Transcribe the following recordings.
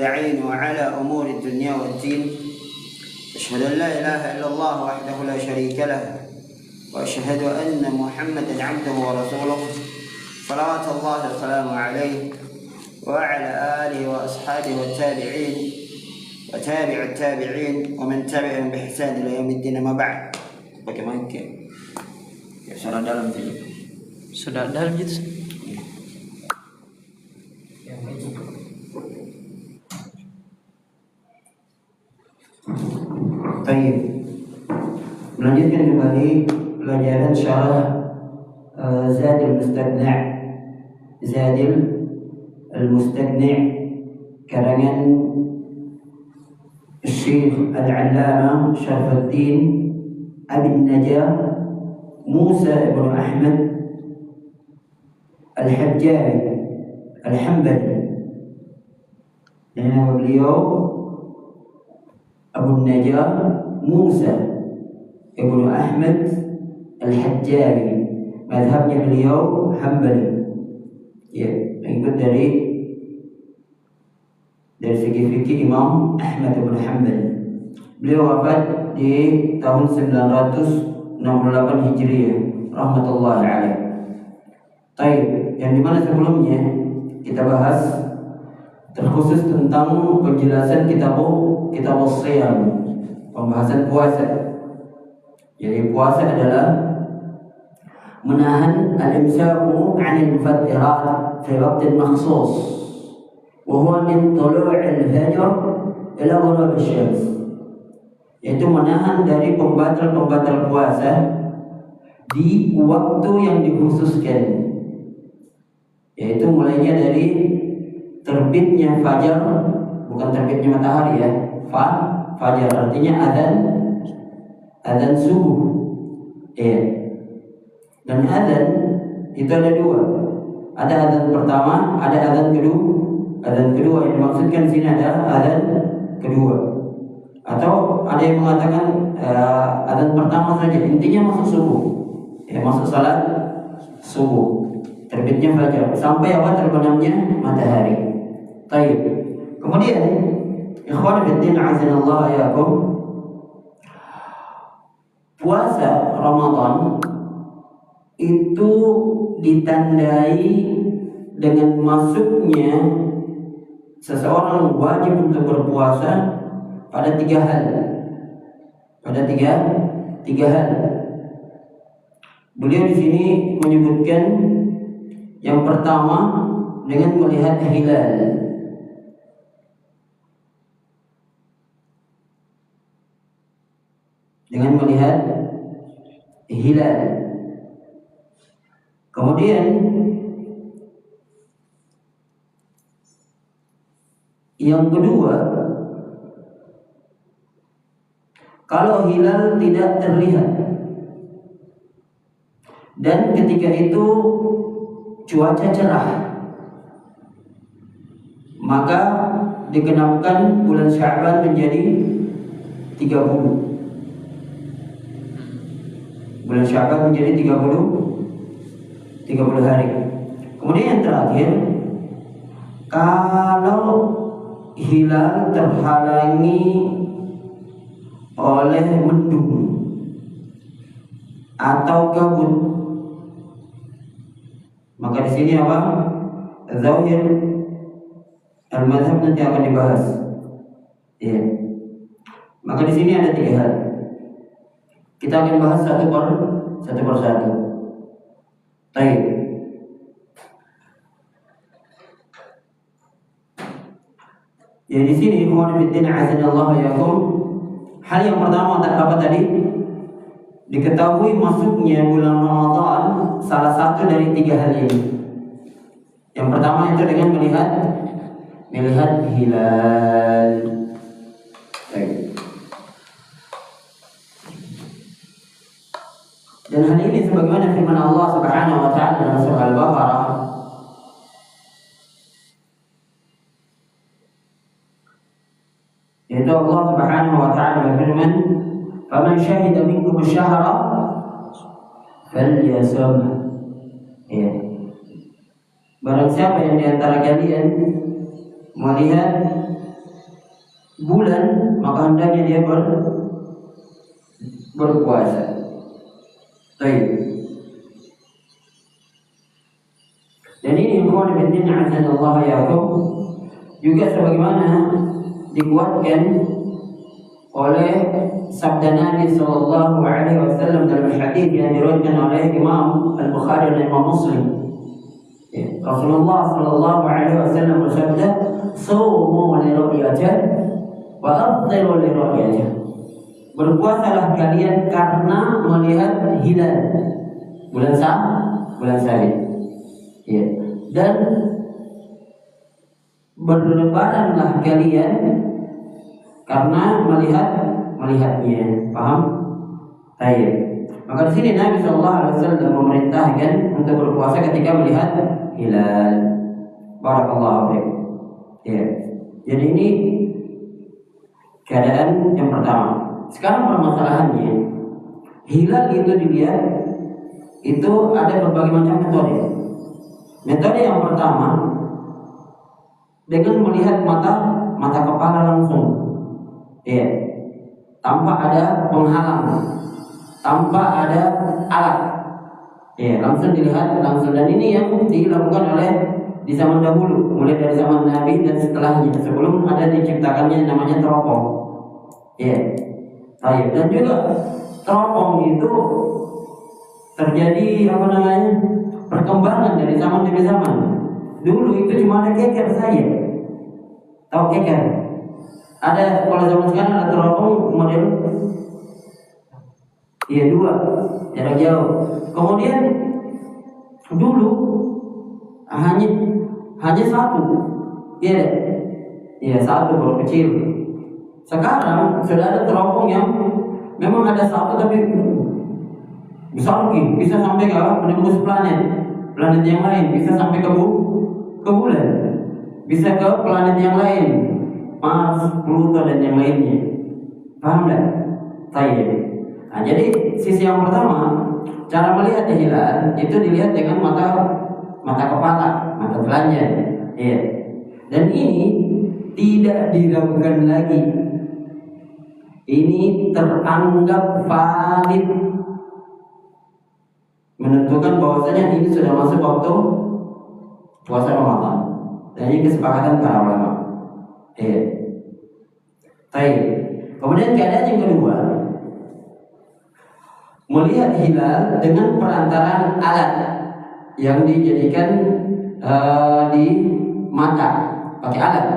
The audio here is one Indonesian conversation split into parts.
يعين على أمور الدنيا والدين. أشهد أن لا إله إلا الله وحده لا شريك له، وأشهد أن محمدا عبده ورسوله، صلوات الله وسلامه عليه وعلى آله وأصحابه والتابعين وتابع التابعين ومن تبعهم بإحسان إلى يوم الدين. ما بعد. Bagaimana ya, sudah dalam itu? Sudah dalam itu. Baik. Melanjutkan kembali pelajaran syarah Zadil Mustaqni'. Zadil Al-Mustaqni' karangan Syekh Al-Allamah Syarfuddin Abin Najah Musa ibn Ahmad Al-Hajjari Al-Hambali. Dan nama beliau Abu Najah Musa ibn Ahmad Al-Hajjari. Mazhabnya beliau Hambali. Ya, mengikut dari segi fikih Imam Ahmad bin Hanbal. Beliau wafat di tahun 968 Hijriah, rahmatullahi alaih. Baik, yang dimana sebelumnya kita bahas terkhusus tentang penjelasan kitab Shiyam, pembahasan puasa. Jadi puasa adalah menahan al-imsaku 'anil mufattirat fi waqtin makhsus. وهو من طلوع الفجر إلى غروب الشمس, yaitu menahan dari pembatal-pembatal puasa di waktu yang dikhususkan, yaitu mulainya dari terbitnya fajar, bukan terbitnya matahari ya, fajar artinya adzan subuh ya. Dan adzan itu ada dua, ada adzan pertama, ada adzan kedua. Adzan kedua yang dimaksudkan sini adalah adzan kedua, atau ada yang mengatakan adzan pertama saja, intinya masuk subuh, ya, masuk salat subuh, terbitnya fajar sampai terbenamnya matahari. Baik. Kemudian ikhwan fillah azanallahu iyyakum, puasa Ramadan itu ditandai dengan masuknya seseorang wajib untuk berpuasa pada tiga hal. Beliau di sini menyebutkan yang pertama dengan melihat hilal. Kemudian yang kedua, kalau hilal tidak terlihat dan ketika itu cuaca cerah, maka digenapkan bulan Sya'ban menjadi 30. Bulan Sya'ban menjadi 30 hari. Kemudian yang terakhir, kalau hilal terhalangi oleh mendung atau kabut, maka di sini apa? Zahir al-mazhab nanti akan dibahas. Ya. Maka di sini ada tiga hal. Kita akan bahas satu persatu. Baik. Jadi di sini ikhwan fillah azanallahu iyyakum, hal yang pertama apa tadi? Diketahui masuknya bulan Ramadan salah satu dari tiga hal ini. Yang pertama itu dengan melihat hilal. Baik. Dan hal ini sebagaimana firman Allah Subhanahu wa taala dalam surah Al-Baqarah, yaitu Allah Subhanahu wa taala berfirman, "Faman syahida minkum asy-syahra falyasum." Ya. Barang siapa yang di antara kalian melihat bulan, maka hendaknya dia berpuasa. Baik. Dan ini ikhwan fillah azanallahu ya'kum juga sebagaimana dikuatkan oleh sabda Nabi sallallahu alaihi wasallam dalam hadis yang diriwayatkan oleh Imam Al-Bukhari dan Imam Muslim. Rasulullah sallallahu alaihi wasallam bersabda, "Sumu li ru'yatihi wa afṭiru li ru'yatihi." Berpuasalah kalian karena melihat hilal bulan sabit. Ya. Dan berlebaranlah kalian karena melihatnya. Paham? Baik. Maka di sini Nabi sallallahu alaihi wasallam memerintahkan untuk berpuasa ketika melihat hilal. Barakallahu fiik. Ya. Jadi ini keadaan yang pertama. Sekarang permasalahannya, hilal itu dilihat itu ada berbagai macam metode. Metode yang pertama dengan melihat mata kepala langsung, ya, tanpa ada penghalang, tanpa ada alat, ya, langsung dilihat langsung. Dan ini yang dilakukan oleh di zaman dahulu, mulai dari zaman Nabi dan setelahnya, sebelum ada diciptakannya namanya teropong, ya. Dan juga teropong itu terjadi perkembangan dari zaman demi zaman. Dulu itu cuma ada keker saja. Tahu keker? Ada, kalau zaman sekarang ada teropong model dua jarak jauh. Kemudian dulu hanya satu. Iya, satu baru kecil. Sekarang sudah ada teropong yang memang ada satu tapi besar lagi, bisa sampai ke menembus planet yang lain, bisa sampai ke bulan, bisa ke planet yang lain, Mars, Pluto dan yang lainnya. Paham tak? Baik. Nah, jadi sisi yang pertama, cara melihat hilal itu dilihat dengan mata kepala, mata telanjang. Iya. Dan ini tidak diragukan lagi. Ini teranggap valid, menentukan bahwasanya ini sudah masuk waktu puasa Ramadan. Dan ini kesepakatan para ulama. Baik. Kemudian keadaan yang kedua, melihat hilal dengan perantaraan alat yang dijadikan di mata, pakai alat,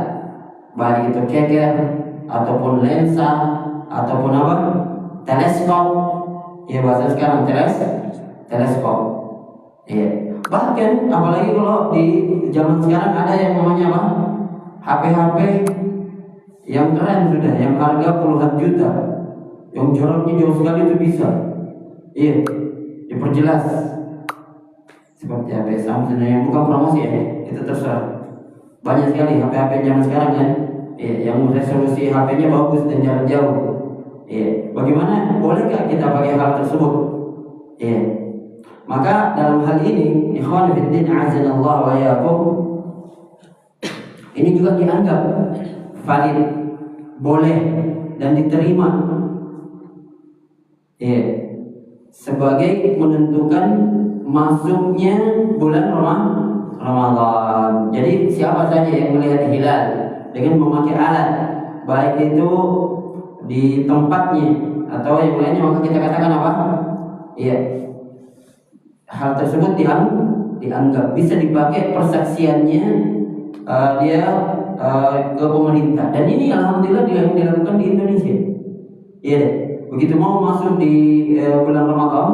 baik itu keker ataupun lensa ataupun teleskop. Ya, bahasa sekarang teleskop. Iya. Bahkan apalagi kalau di zaman sekarang ada yang namanya HP yang keren sudah, yang harga puluhan juta, yang jaraknya jauh sekali itu bisa. Iya, diperjelas seperti HP Samsung yang bukan promosi ya, itu terserah. Banyak sekali HP zaman sekarang kan, yang resolusi HP-nya bagus dan jarak jauh. Bagaimana? Bolehkah kita pakai hal tersebut? Maka dalam hal ini, ikhwan fillah azanallahu wa iyyakum, ini juga dianggap valid, boleh dan diterima. Sebagai menentukan masuknya bulan Ramadan. Jadi siapa saja yang melihat hilal dengan memakai alat, baik itu di tempatnya atau yang lainnya, maka kita katakan hal tersebut dianggap bisa dipakai persaksiannya dia ke pemerintah. Dan ini alhamdulillah yang dilakukan di Indonesia. Begitu mau masuk di bulan Ramadan,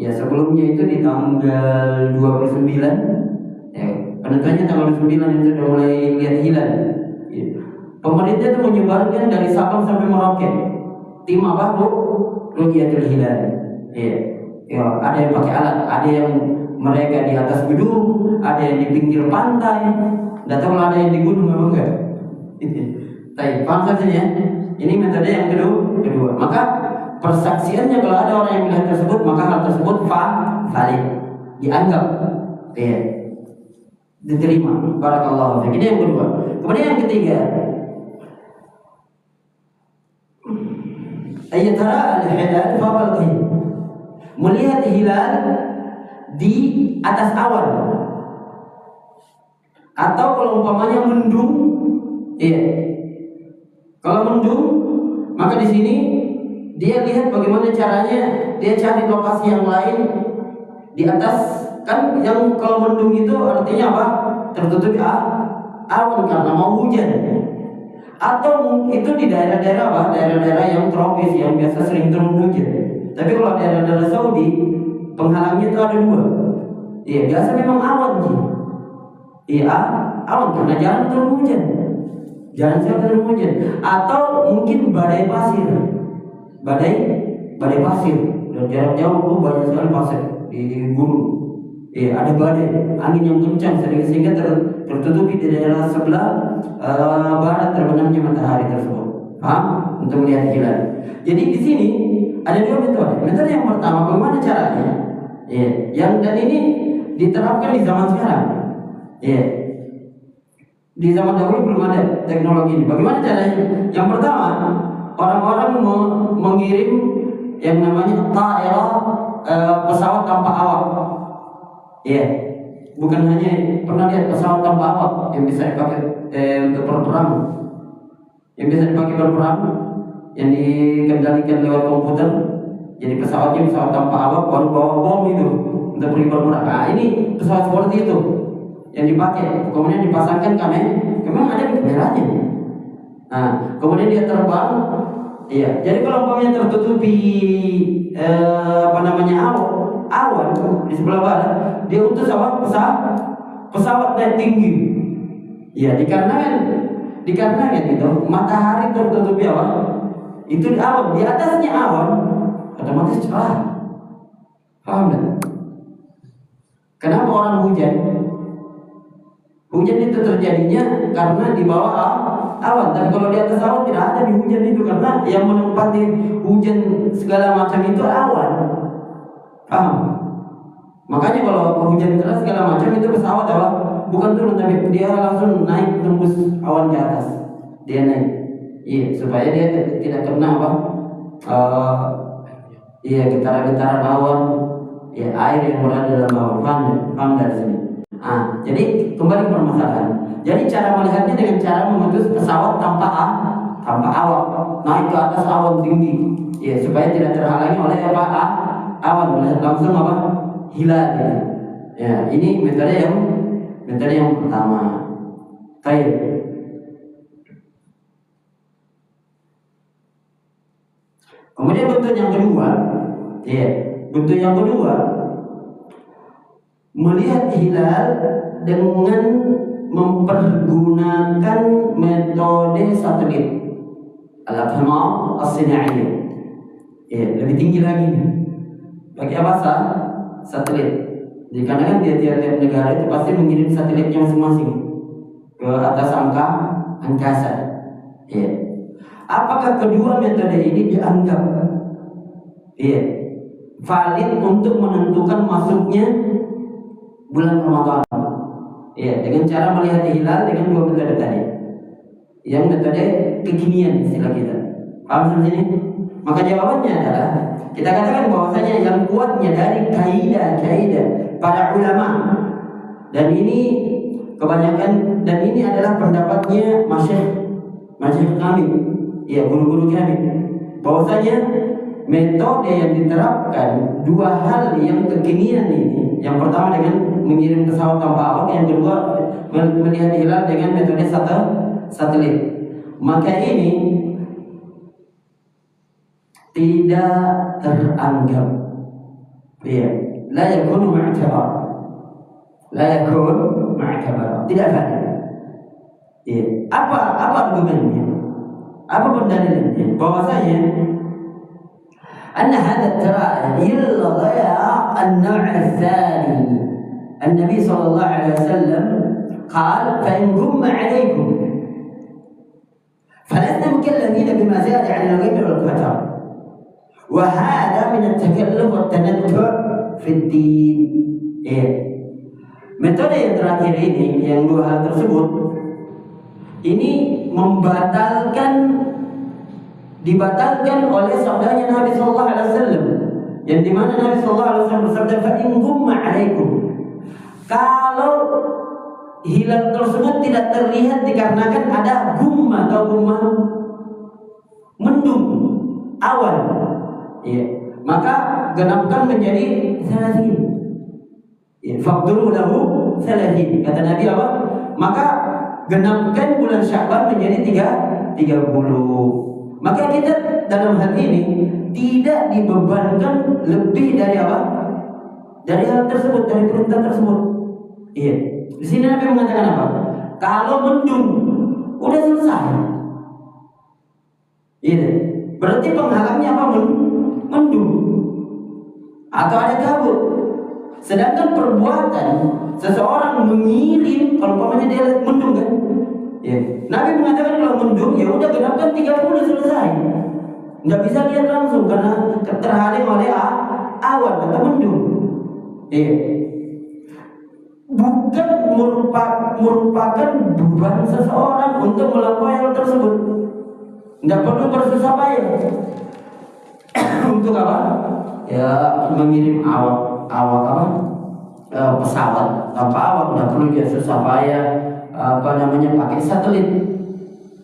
sebelumnya itu di tanggal 29, penentuannya tanggal 29 itu sudah mulai lihat hilal. Pemerintah itu menyebarkan dari Sabang sampai Merauke tim ru'yatul hilal. Ada yang pakai alat, ada yang mereka di atas gedung, ada yang di pinggir pantai. Tidak tahu ada yang di gunung apa enggak. Tapi paham saja ya. Ini metode yang kedua. Maka persaksiannya kalau ada orang yang melihat tersebut, maka hal tersebut valid, dianggap, diterima. Barakallahu fiik. Ini yang kedua. Kemudian yang ketiga, Ayatara al-hilal fawqal ghaib. Melihat hilal di atas awan. Atau kalau umpamanya mendung, iya. Kalau mendung, maka di sini dia lihat bagaimana caranya dia cari lokasi yang lain di atas, kan yang kalau mendung itu artinya apa? Tertutup awan karena mau hujan. Atau itu di daerah-daerah apa? Daerah-daerah yang tropis yang biasa sering turun hujan. Tapi kalau daerah-daerah Saudi penghalangnya itu ada dua. Iya, biasa memang awan sih. Iya, awan karena jarang turun hujan. Jarang turun hujan. Atau mungkin badai pasir. Badai pasir. Dan jarak jauh banyak sekali pasir di gunung. Iya, ada badai, angin yang kencang sehingga tertutupi di daerah sebelah barat terbenamnya matahari tersebut. Paham? Untuk melihat hilal. Jadi di sini ada dua metode. Metode yang pertama, bagaimana caranya? Iya, dan ini diterapkan di zaman sekarang. Iya. Di zaman dahulu belum ada teknologi ini. Bagaimana caranya? Yang pertama, orang-orang mengirim yang namanya pesawat tanpa awak. Iya, bukan hanya pernah lihat pesawat tanpa awak yang bisa dipakai untuk berperang, yang bisa dipakai berperang, yang dikendalikan lewat komputer. Jadi pesawatnya pesawat tanpa awak, bawa bom itu untuk pergi berperang. Nah, ini pesawat seperti itu yang dipakai, kemudian dipasangkan kamera ada kameranya. Nah, kemudian dia terbang. Iya, jadi kalau umpamanya tertutupi awan di sebelah barat, dia utus pesawat naik tinggi. Ya, dikarenakan itu matahari tertutupi awan, itu di awan, di atasnya awan otomatis cerah. Paham tak? Kenapa orang hujan? Hujan itu terjadinya karena di bawah awan, tapi kalau di atas awan tidak ada di hujan itu, karena yang menempati hujan segala macam itu awan. Paham? Makanya kalau hujan keras segala macam itu pesawat apa? Bukan turun, tapi dia langsung naik tembus awan di atas. Dia naik. Iya, supaya dia tidak kena apa? Getaran-getaran awan, ya air yang berada dalam awan. Paham dari sini? Jadi kembali ke permasalahan. Jadi cara melihatnya dengan cara memutus pesawat tanpa awak, naik ke atas awan tinggi, ya supaya tidak terhalangi oleh awan, melihat langsung hilal. Ya, ini metode yang pertama. Baik. Kemudian bentuk yang kedua, melihat hilal dengan mempergunakan metode satelit, al-aqmar as-sinaiyah. Ya, lebih tinggi lagi nih. Pakai apa? Satelit. Jadi karena kan tiap-tiap negara itu pasti mengirim satelitnya masing-masing ke atas angkasa. Ya. Apakah kedua metode ini dianggap valid untuk menentukan masuknya bulan Ramadan? Ya, dengan cara melihat hilal dengan dua metode tadi. Yang metode kekinian istilah kita. Paham sampai sini? Maka jawabannya adalah kita katakan bahwasanya yang kuatnya dari kaidah para ulama, dan ini kebanyakan, dan ini adalah pendapatnya masyayikh kami, ya guru-guru kami, bahwasanya metode yang diterapkan dua hal yang kekinian ini. Yang pertama dengan mengirim pesawat tanpa awak, yang kedua melihat hilal dengan metode satelit. Maka ini tidak teranggap, la yakun mu'tabar, tidak valid. Apa argumennya? Apa pendalilannya? Bahwasanya anna hadha at-tara'i yalgha an-naw' ath-thani. An-nabi sallallahu alaihi wasallam qala fa in gumma 'alaykum falasna mukallafina bima zada 'ala al-ghayb wal-qatar. Wa hadha min at-takalluf wat-tanattu' fi ad-din. Metode yang terakhir ini, yang dua hal tersebut ini membatalkan dibatalkan oleh sabdanya Nabi sallallahu alaihi wasallam, yang dimana Nabi sallallahu alaihi wasallam bersabda, "Fa in gumma 'alaikum." Kalau hilal tersebut tidak terlihat dikarenakan ada gumma atau gumma, mendung, awan, ya, maka genapkan menjadi 30. Ya, faqduru lahu 30. Kata Nabi apa? Maka genapkan bulan Sya'ban menjadi 30. Maka kita dalam hal ini tidak dibebankan lebih dari apa? Dari hal tersebut, dari perintah tersebut. Iya. Di sini Nabi mengatakan apa? Kalau mendung, udah selesai. Iya. Berarti penghalangnya apa? Mendung. Atau ada kabut. Sedangkan perbuatan seseorang mengirim, kalau umpamanya dia lihat mendung kan? Ya. Nabi mengatakan kalau mendung, ya udah genapkan 30 selesai. Nggak bisa lihat langsung karena terhalang oleh awan atau mendung. Ya. Bukan merupakan beban seseorang untuk melakukan hal tersebut. Nggak perlu bersusah payah. Untuk apa? Ya, mengirim awak apa? Pesawat tanpa awak, nggak perlu dia susah payah pakai satelit.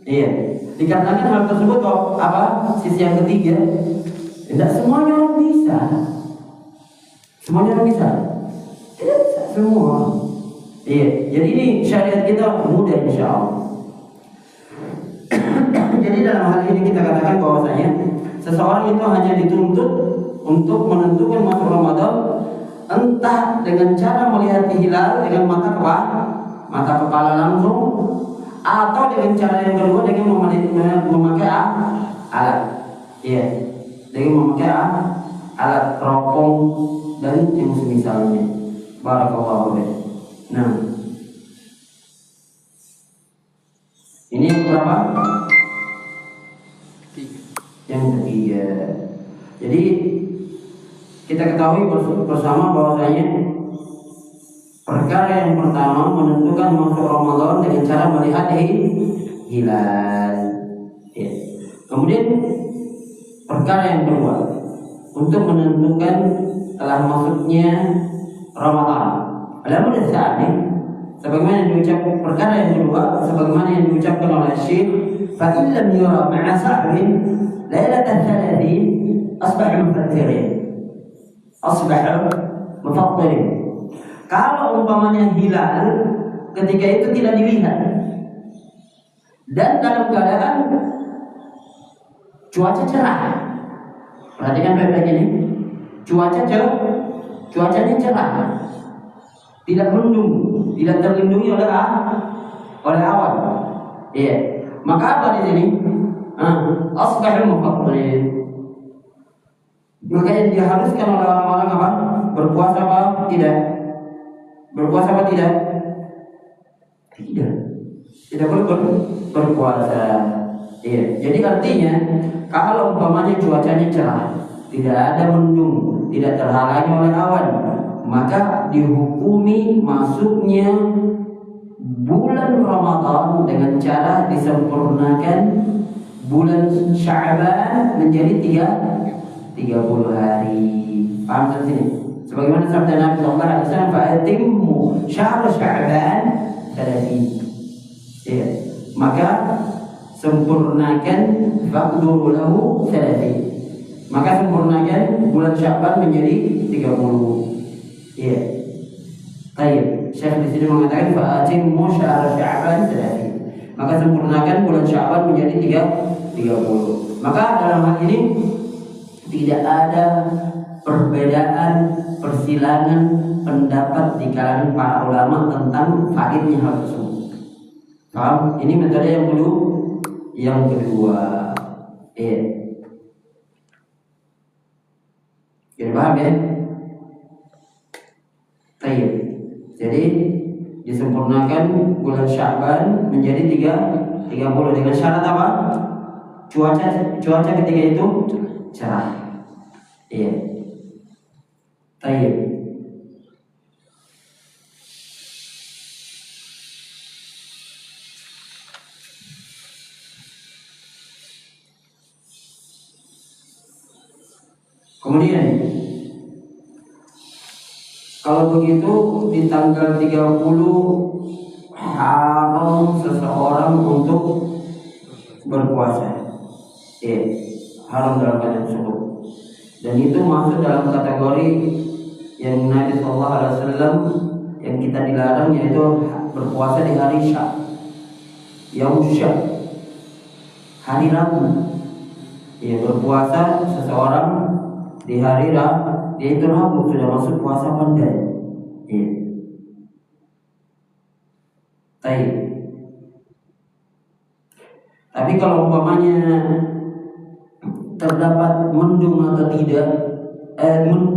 Iya, dikarenakan hal tersebut apa? Sisi yang ketiga, tidak semuanya orang bisa. Semuanya orang bisa. Tidak bisa semua. Iya, jadi ini syariat kita mudah insya Allah. Jadi dalam hal ini kita katakan bahwasanya seseorang itu hanya dituntut untuk menentukan masuk Ramadan, entah dengan cara melihat hilal dengan mata kepala langsung, atau dengan cara yang kedua dengan memakai alat. Iya, dengan memakai alat teropong dan yang semisalnya. Barakallahu fiik. Nah, ini yang berapa? Yang ketiga. Jadi kita ketahui bersama bahwasanya perkara yang pertama menentukan masuk Ramadan dengan cara melihat hilal. Ya. Kemudian perkara yang kedua untuk menentukan telah masuknya Ramadan. Lalu ini sebagaimana yang diucapkan perkara yang kedua, sebagaimana yang diucapkan oleh Syekh, fa in lam yura ma'a sahbin lailatan 30 asbaha mufattirin. Asbaha mufattirin. Kalau umpamanya hilal ketika itu tidak dilihat dan dalam keadaan cuaca cerah. Perhatikan baik-baik ini. Cuacanya cerah. Tidak mendung, tidak terlindungi oleh awan. Iya. Maka apa di sini? Asbahul mufattirin. Maka yang diharuskan oleh orang-orang apa? Berpuasa apa tidak? Berpuasa apa tidak? Tidak. Tidak boleh berpuasa. Iya. Jadi artinya kalau umpamanya cuacanya cerah, tidak ada mendung, tidak terhalangi oleh awan, maka dihukumi masuknya bulan Ramadan dengan cara disempurnakan bulan Sya'ban menjadi 30 hari. Paham di sini? Sebagaimana sabda Nabi sallallahu alaihi wasallam, "Fa'atimmu syahr Sya'ban 30." Ya. Maka sempurnakan faqduru lahu 30. Maka sempurnakan bulan Sya'ban menjadi 30. Iya. Baik, Syekh di sini mengatakan fa'atimmu syahr Sya'ban 30. Maka sempurnakan bulan Sya'ban menjadi 30. Maka dalam hal ini tidak ada perbedaan persilangan pendapat di kalangan para ulama tentang faedahnya hal tersebut. Paham? Ini metode yang kedua. Iya. Jadi paham ya? Baik. Jadi disempurnakan bulan Sya'ban menjadi 30 dengan syarat apa? Cuaca ketika itu cerah. Iya. Baik. Kemudian kalau begitu di tanggal 30 haram seseorang untuk berpuasa. Ya, haram dalam keadaan tersebut. Dan itu masuk dalam kategori yang Nabi Sallallahu Alaihi Wasallam yang kita dilarang, yaitu berpuasa di hari Syak, Yaum Syak, hari Rabu. Ya, berpuasa seseorang di hari Rabu, yaitu Rabu, sudah masuk puasa pandai. Ya. Tapi kalau umpamanya terdapat mendung atau tidak,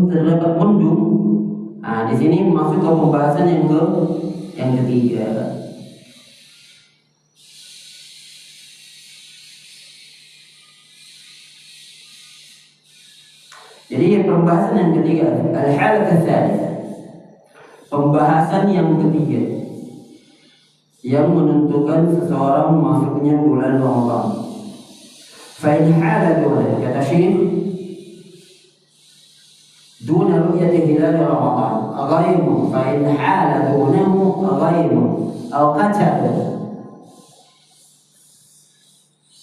terdapat mendung, nah di sini masuk ke pembahasan yang ketiga. Jadi pembahasan yang ketiga, al-halah ats-tsalitsah, pembahasan yang ketiga yang menentukan seseorang masuknya bulan Ramadan. Fa in hala duna, kata Syekh, duna ru'yati hilal Ramadan ghaimu, fa in hala dunahu ghaimu atau qatar.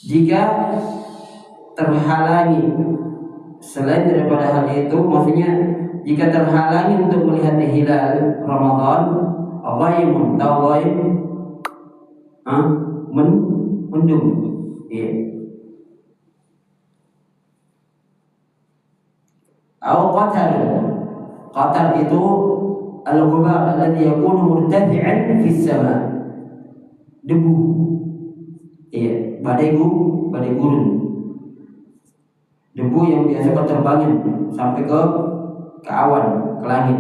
Jika terhalangi selain daripada hal itu, maksudnya jika terhalangi untuk melihat hilal Ramadan, ghaimun atau ghaim, mendung, ya. Atau qatar. Qatar itu al-ghubar alladhi yakunu murtafi'an fi as-sama'. Debu. Iya, badai gurun. Debu yang biasa berterbangan sampai ke awan, ke langit.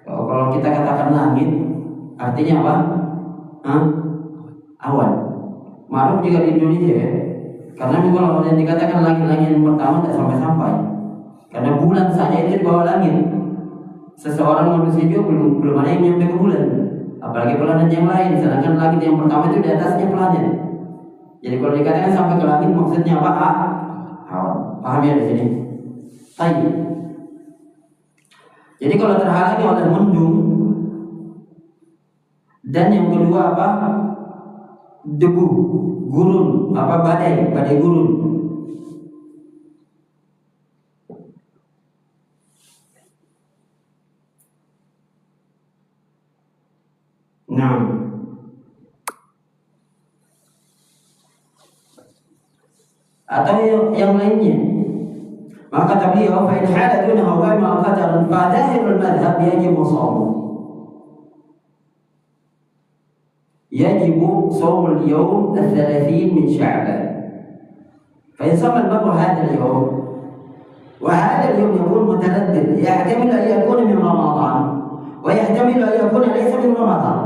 Kalau kita katakan langit, artinya apa? Awan. Maklum juga di Indonesia ya. Karena kalau yang dikatakan langit-langit yang pertama tidak sampai-sampai. Karena bulan saja itu di bawah langit. Seseorang manusia juga belum ada yang nyampe ke bulan. Apalagi planet yang lain. Sedangkan langit yang pertama itu di atasnya planet. Jadi kalau dikatakan sampai ke langit, maksudnya apa? Awan. Paham ya di sini? Baik. Jadi kalau terhalangi oleh mendung, dan yang kedua apa? Debu, gurun, badai gurun. Nah, atau yang lainnya, maka kata beliau, fa in hala dunahu ghaimu qadaran fa dhahirul madhhab yajibu صوم اليوم 30 من شعبان. فإن صام المرء هذا اليوم وهذا اليوم يكون متردد، يحتمل أن يكون من رمضان ويحتمل أن يكون ليس من رمضان،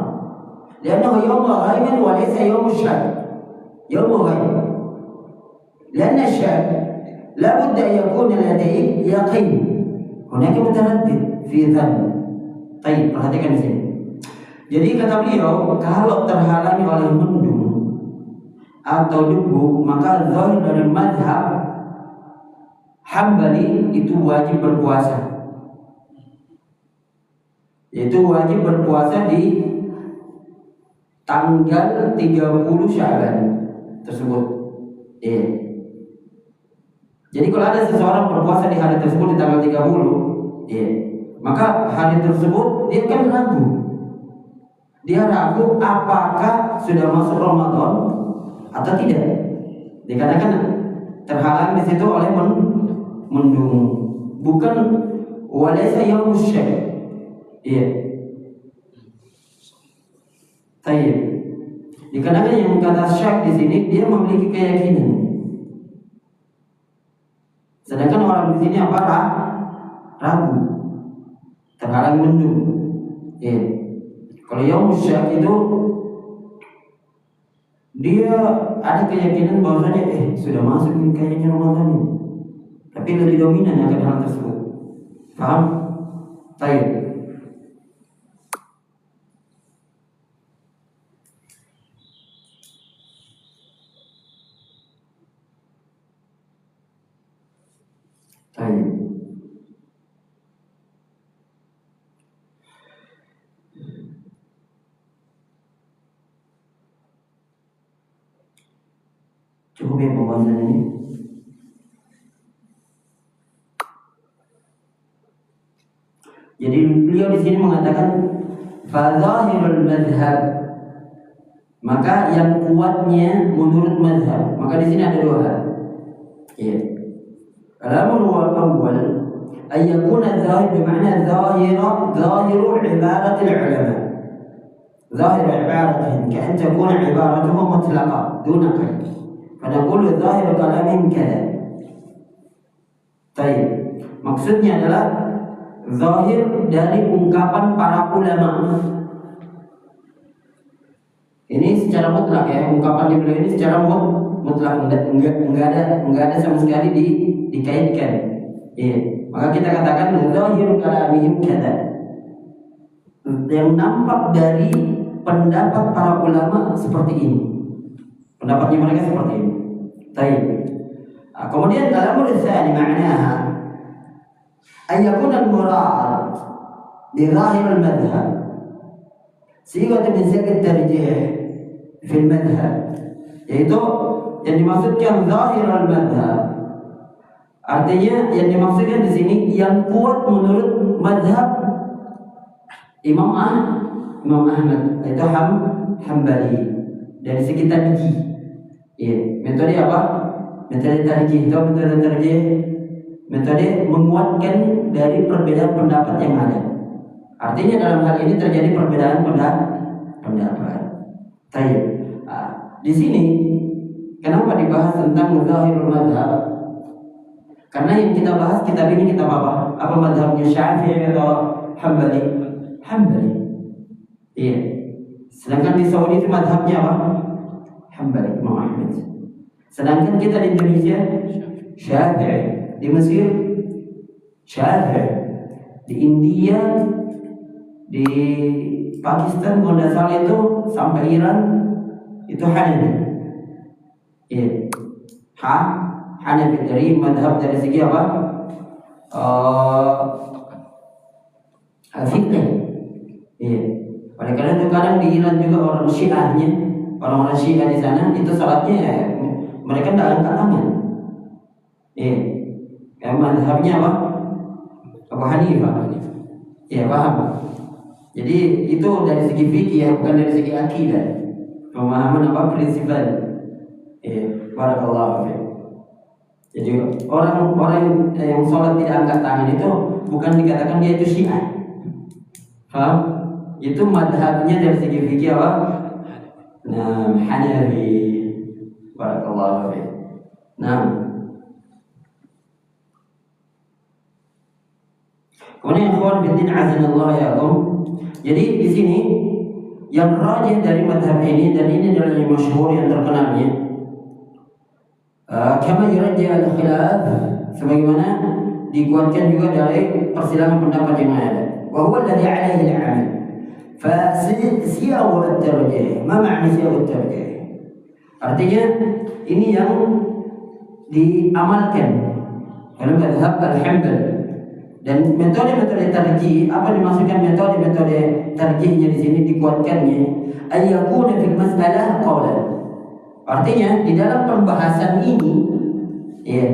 لأنه يوم غيم وليس يوم الشك، يوم غيم. لأن الشك لا بد أن يكون لديه يقين، هناك متردد في ظن. طيب، perhatikan di sini. Jadi kata beliau, kalau terhalangi oleh mendung atau debu, maka zahir dari mazhab Hambali itu wajib berpuasa. Yaitu wajib berpuasa di tanggal 30 Sya'ban tersebut. Jadi kalau ada seseorang berpuasa di hari tersebut di tanggal 30, maka hari tersebut dia kan ragu. Dia ragu apakah sudah masuk Ramadan atau tidak. Dikatakan terhalang di situ oleh mendung, bukan walaysa yaumus syak. Iya. Tayyib. Dikatakan yang kata syak di sini dia memiliki keyakinan. Sedangkan orang di sini apa? Ragu. Terhalang mendung. Iya. Kalau yang syak itu dia ada keyakinan bahwasanya sudah masuk nih kayaknya Ramadan ini. Tapi lebih dominan akan hal tersebut. Paham? Baik. Baik. Cukup ya pembahasan ini. Jadi beliau di sini mengatakan fadzahirul madhab, maka yang kuatnya menurut madhab. Maka di sini ada dua hal. Ya. Al-amru al-awwal an yakuna zahir bermakna zahiru ibarat al-ulama. Zahir ibaratihim ka'an takuna ibaratuhum mutlaqah duna qayd. Fanaqulu zahir kalamihim kadza. Baik. Maksudnya adalah zahir dari ungkapan para ulama. Ini secara mutlak ya, ungkapan di beliau ini secara mutlak, enggak ada sama sekali dikaitkan. Iya. Maka kita katakan zahir kalamihim kadza. Yang nampak dari pendapat para ulama seperti ini. Pendapatnya mereka seperti ini. Baik. Kemudian al-amr tsani ma'naha أن يكون المراد بظاهر المذهب صيغة من صيغ الترجيح في المذهب, yaitu yang dimaksudkan zahir al-madhab artinya yang dimaksudkan di sini yang kuat menurut madhab Imam Ahmad, itu Hambali dari segi tarjih. Ya, metode apa? Metode tarjih. Itu metode tarjih, metode menguatkan dari perbedaan pendapat yang ada. Artinya dalam hal ini terjadi perbedaan pendapat. Baik. Di sini kenapa dibahas tentang zahirul madhab? Karena yang kita bahas kitab ini kitab apa? Apa madhabnya Syafi'i atau Hambali? Hambali. Iya. Sedangkan di Saudi itu madhabnya apa? Hambali, Imam Ahmad. Sedangkan kita di Indonesia Syafi'i. Di Mesir Syafi'i, di India, di Pakistan, kalau tidak salah itu sampai Iran itu Hanafi. Iya, Hanafi dari madhab dari segi apa? Fikih. Iya. Oleh karena itu kadang di Iran juga orang Syiahnya, orang-orang Syiah di sana itu salatnya mereka tidak angkat tangan. Iya. Yang madhabnya apa? Abu Hanifah. Ya, paham. Jadi itu dari segi fikih ya, bukan dari segi akidah. Pemahaman apa prinsipal. Barakallahu fiik. Jadi orang yang sholat tidak angkat tangan itu bukan dikatakan dia itu Syiah. Paham? Itu madhabnya dari segi fikih apa? Nah, Hanafi. Barakallahu fiik. Nah, kemudian ikhwan fillah azanallahu yakum. Jadi di sini yang rajih dari madhab ini, dan ini adalah yang masyhur yang terkenalnya, kama yurajjih al-khilaf, sebagaimana dikuatkan juga dari persilangan pendapat yang ada. Wa huwa alladhi 'alaihi al-'amal. Fa siyaq at-tarjih. Ma ma'na siyaq at-tarjih? Artinya ini yang diamalkan dalam madhab al-Hambali. Dan metode-metode tarjih, apa dimaksudkan metode-metode tarjihnya di sini dikuatkannya? Ayyakuna fil mas'alah qawlan. Artinya di dalam pembahasan ini, ya,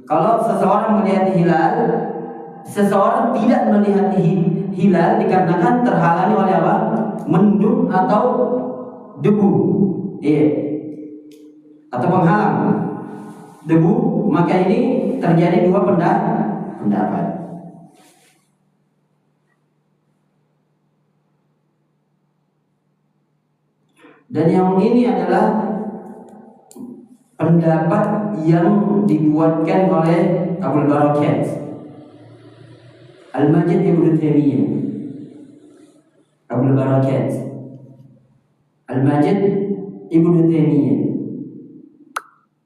kalau seseorang melihat hilal, seseorang tidak melihat hilal dikarenakan terhalangi oleh apa? Mendung atau debu, ya, atau penghalang debu, maka ini terjadi dua pendapat. Dan yang ini adalah pendapat yang dikuatkan oleh Abul Barakat Al-Majid Ibnu Taimiyah. Abul Barakat Al-Majid Ibnu Taimiyah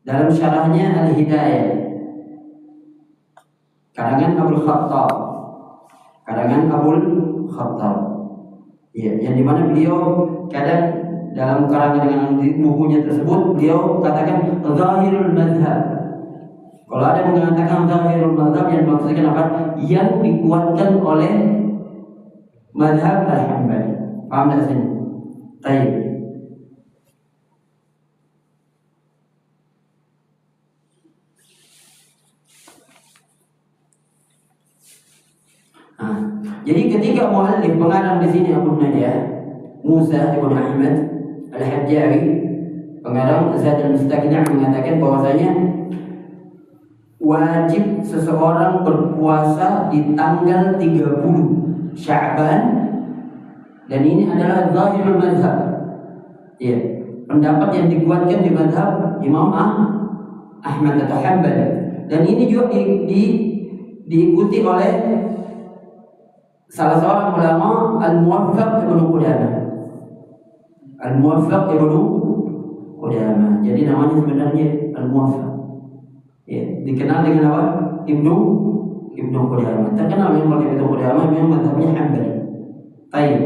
dalam syarahnya Al-Hidayah, karangan Abul Khattab, ya, yang dimana beliau kadang dalam karangan dengan bukunya tersebut beliau katakan zahirul madhab. Kalau ada yang mengatakan zahirul madhab, yang maksudnya apa? Yang dikuatkan oleh madhab al-Hambali. Paham tak sini? Baik. Jadi ketika muallif pengarang di sini Abu Najah Musa ibn Ahmad Al-Hajjari, pengarang Zad al-Mustaqni' mengatakan bahwasanya wajib seseorang berpuasa di tanggal 30 Sya'ban, dan ini adalah zahirul mazhab. Ya, pendapat yang dikuatkan di mazhab Imam Ahmad atau Hanbali, dan ini juga diikuti oleh salah seorang ulama Al-Muwaffaq Ibnu Qudamah. Al-Muwaffaq Ibnu Qudamah. Jadi namanya sebenarnya Al-Muwaffaq. Ya, dikenal dengan apa? Ibnu Qudamah. Terkenal memang Ibnu Qudamah, memang mazhabnya Hanbali. Baik.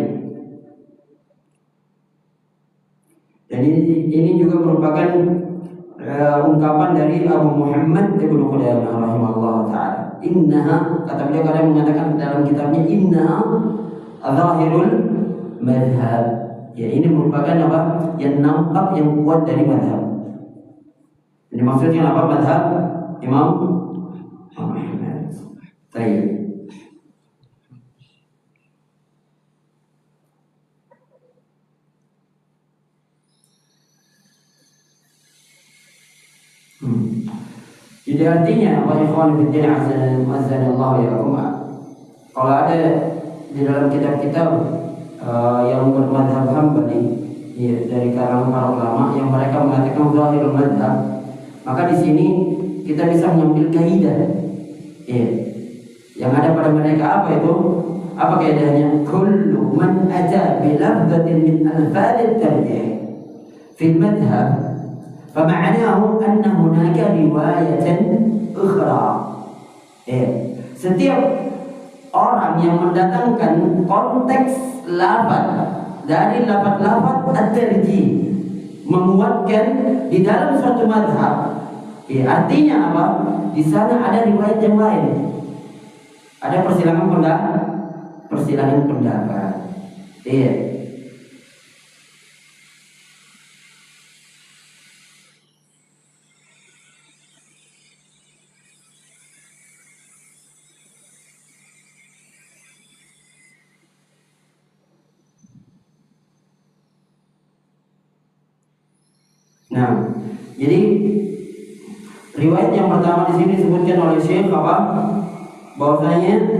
Dan ini juga merupakan ungkapan dari Abu Muhammad Ibnu Qudamah rahimahullah taala. Innaha, kata beliau kadang mengatakan dalam kitabnya, innaha zahirul madhab. Ya, ini merupakan apa? Yang nampak, yang kuat dari madhab. Ini maksudnya apa? Madhab Imam Ahmad. Baik. Jadi artinya apa, ikhwan fillah azanallahu ya umma, kalau ada di dalam kitab-kitab yang bermadhab Hambali, ya, dari kalangan para ulama yang mereka mengatakan zahirul madhab, maka di sini kita bisa mengambil kaidah, ya, yang ada pada mereka. Apa itu? Apa kaidahnya? Kullu man ata bi lafzatin min alfadh at-tarjih fi al-madhhab فمعناه أن هناك رواية أخرى. Setiap orang yang mendatangkan konteks lafaz dari lafaz at-tarjih, menguatkan di dalam suatu mazhab, artinya apa? Di sana ada riwayat yang lain, ada persilangan pendapat. Nah, jadi riwayat yang pertama di sini disebutkan oleh Syekh apa? Bahwasanya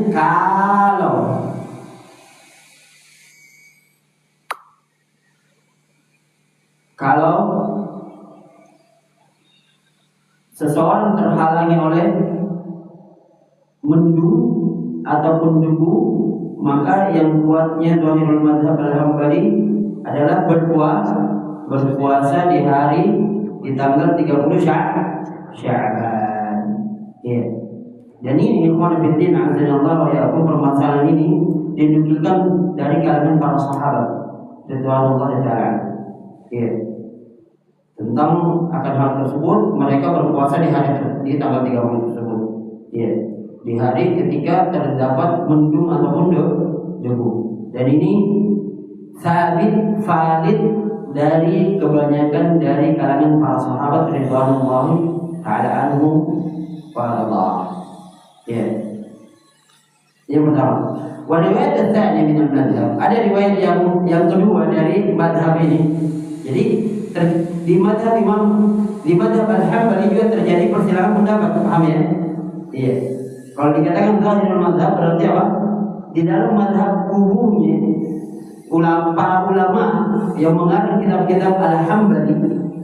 kalau seseorang terhalangi oleh mendung ataupun debu, maka yang kuatnya zahirul mazhab al-Hambali adalah berpuasa di hari di tanggal 30 Sya'ban. Ya. Dan ini ikhwan fillah azanallahu wa iyyakum, permasalahan ini dinukilkan dari kalangan para sahabat radhiyallahu taala. Ya. Tentang akan hal tersebut, mereka berpuasa di tanggal 30 tersebut. Ya. Di hari ketika terdapat mendung ataupun debu. Dan ini sabit valid dari kebanyakan dari kalangan para sahabat radhiyallahu taala anhum wa Allah. Ya. Yang pertama, wa riwayat tsani min al-madhhab. Ada riwayat yang kedua dari madhab ini. Jadi di madhab al-Hambali juga terjadi persilangan pendapat, paham ya? Iya. Kalau dikatakan zahirul madhab berarti apa? Di dalam madhab kubunya para ulama yang mengarang kitab-kitab al-Hambali,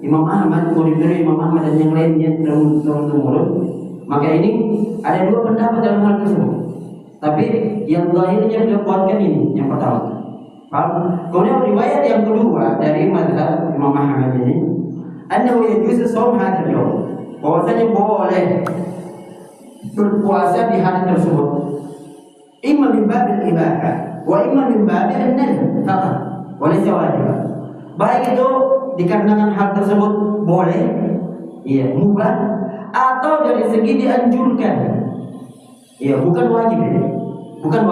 Imam Ahmad, murid Imam Ahmad dan yang lainnya turun-temurun, maka ini ada dua pendapat dalam hal tersebut. Tapi yang zahirnya dikuatkan ini yang pertama. Kemudian riwayat yang kedua dari mazhab Imam Ahmad ini, annahu yajuzu shaum hadzal yawm, bahwasanya boleh berpuasa di hari tersebut, imma min babil ibahah wa imma min babil an-nadb faqat, walaysa wajiban. Baik itu dikarenakan hal tersebut boleh, iya, mubah, atau dari segi dianjurkan, iya, bukan wajib, bukan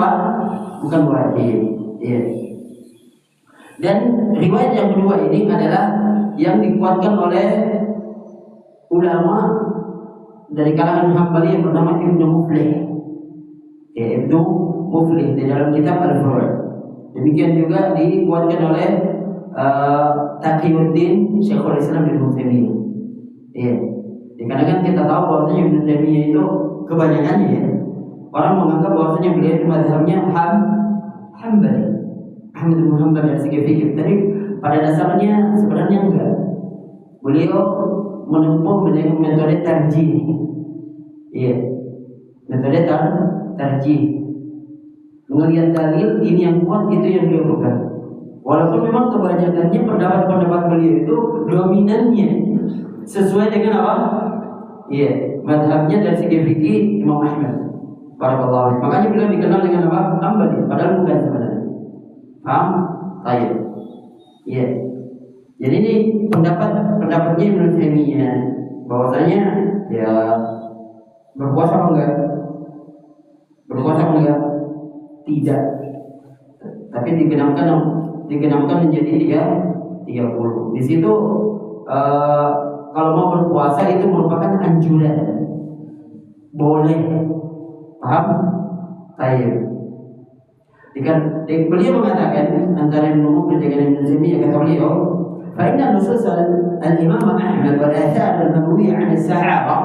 wajib, iya. Dan riwayat yang kedua ini adalah yang dikuatkan oleh ulama dari kalangan Hambali yang bernama Ibnu Muflih. Ibnu Muflih di dalam kitab Al-Furu'. Demikian juga dikuatkan oleh Taqiyuddin Syekhul Islam Ibnu Taimiyah. Iya. Dikarenakan kita tahu bahwasanya Ibnu Taimiyah itu kebanyakannya ya, orang menganggap bahwasanya beliau itu mazhabnya Hambali. Ahmad bin Hanbal dari segi fikih. Tapi pada dasarnya sebenarnya enggak. Beliau menempuh dengan metode tarjih. Iya. Metode tarjih. Melihat dalil ini yang kuat, itu yang beliau pegang. Walaupun memang kebanyakannya pendapat-pendapat beliau itu dominannya sesuai dengan apa? Iya, mazhabnya dari segi fikih Imam Ahmad. Barakallahu. Makanya beliau dikenal dengan apa? Hambali, padahal bukan sebenarnya. Paham? Baik. Iya. Jadi ini pendapatnya Ibnu Taimiyah bahwasanya ya berpuasa apa enggak? Berpuasa apa enggak? Tidak. Tapi digenapkan menjadi 30. Di situ kalau mau berpuasa itu merupakan anjuran. Boleh. Paham? Baik. Beliau mengatakan antara Ibnu Muflih dengan Ibnu Taimiyah, kata beliau, "Fa inna nusus al-Imam Ahmad wal athar al-marwiyah 'an as-sahaba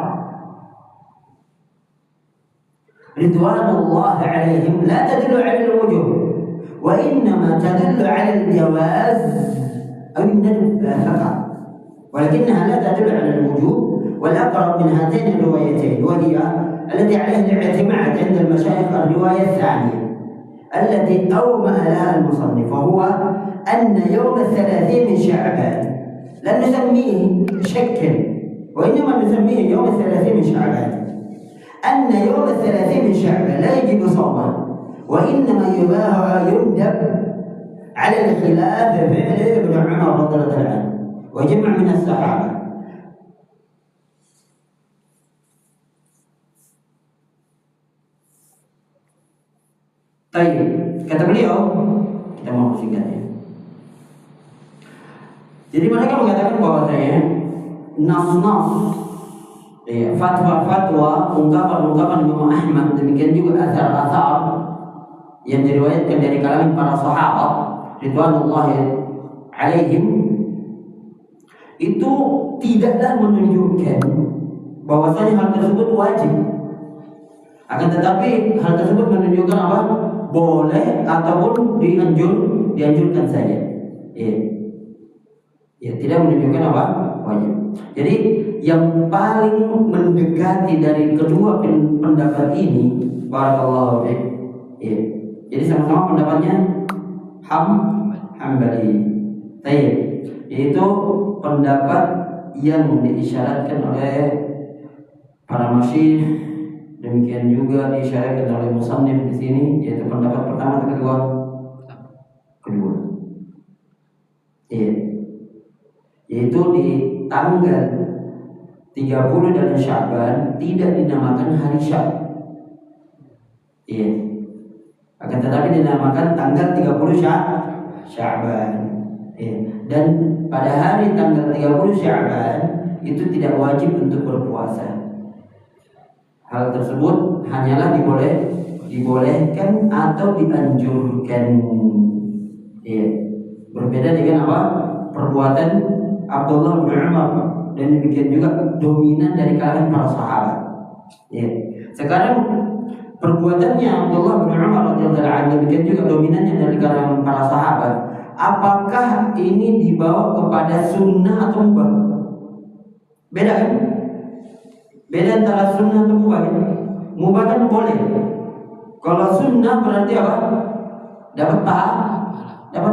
ridwanullah 'alaihim la tadullu 'ala al-wujub wa innama tadullu 'ala al-jawaz aw an-nadb faqat ولكنها لا تدل على الوجوب والأقرب من هاتين الروايتين وهي التي عليها الاعتماد عند المشايخ الرواية الثانية التي أومأ لها المصنف، وهو أن يوم 30 من شعبان لا نسميه شكا وإنما نسميه يوم 30 من شعبان، أن يوم 30 من شعبان لا يجب صومه وإنما يباح ويندب على الخلاف فعل ابن عمر رضي الله عنه وجمع من الصحابة. Baik, kata beliau, kita mau singkatnya. Jadi mereka mengatakan bahwasanya nas-nas, fatwa-fatwa, ungkapan-ungkapan Imam Ahmad, demikian juga athar-athar yang diriwayatkan dari kalangan para sahabat ridwanullahi alaihim, itu tidaklah menunjukkan bahwasanya hal tersebut wajib. Akan tetapi hal tersebut menunjukkan apa? Boleh ataupun dianjurkan saja. Ya, tidak menunjukkan apa? Wajib. Jadi yang paling mendekati dari kedua pendapat ini, barakallahu fiik. Ya. Jadi sama-sama pendapatnya Hambali. Baik. Yaitu pendapat yang diisyaratkan oleh para masyayikh, demikian juga diisyaratkan oleh musannif di sini, yaitu pendapat pertama atau kedua. Iya. Yaitu di tanggal 30 dalam Sya'ban tidak dinamakan hari Syak. Iya. Akan tetapi dinamakan tanggal 30 Sya'ban. Iya. Dan pada hari tanggal 30 Sya'ban itu tidak wajib untuk berpuasa. Hal tersebut hanyalah dibolehkan atau dianjurkan. Iya. Berbeda dengan apa? Perbuatan Abdullah bin Umar, dan demikian juga dominan dari kalangan para sahabat. Iya. Sekarang perbuatannya Abdullah bin Umar radhiyallahu anhu, demikian juga dominannya dari kalangan para sahabat. Apakah ini dibawa kepada sunnah atau mubah? Beda kan? Beda antara sunnah atau mubah kan? Mubah kan boleh. Kalau sunnah berarti apa? Dapat